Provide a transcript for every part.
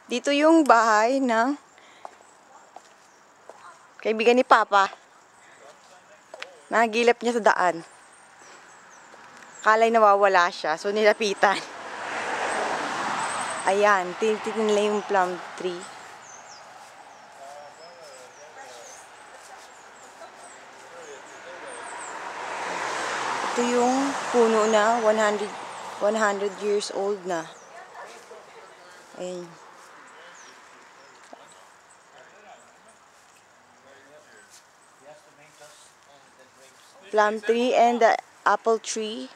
Dito yung bahay ng kaibigan ni Papa. Nagilap niya sa daan. Kalay nawawala siya, so nilapitan. Ayan, tinitin nila yung plum tree. Ito yung puno na 100 years old na. Ayan. Plum tree and the apple tree.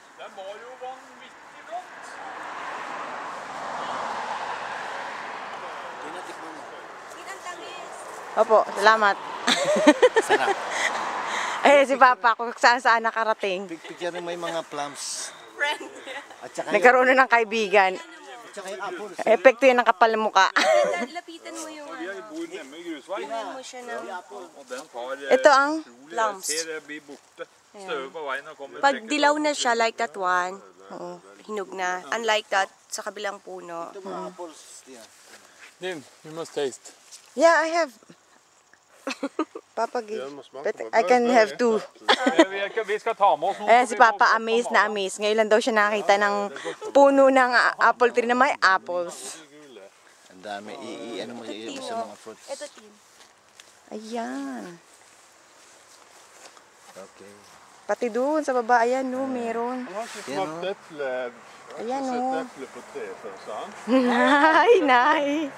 Opo, salamat. Sarap. Ay, si Papa, kung saan nakarating. Picture mo yung mga plums. At saka Nagkaroon na ng kaibigan. yung apples. Epekto yan ng kapal ng mukha. Lapitan mo yung Tingnan mo siya ng Ito ang plums. Pag dilaw na siya, like that one, hinog na. Unlike that, sa kabilang puno. Ito mga apples. Yeah. Nim, you must taste. Yeah, I have. Papa give. But I can have two. Vi ska ta med oss någon. Ayan si Papa, amazed na amazed. Ngayon lang daw siya nakita ng puno ng apple tree na may apples. Ang dami. Ano mo sa mga fruits. Ito, Tim. Ayan. Okay. Pati doon sa baba, ayan no, meron. Ayan no. Nay, nay.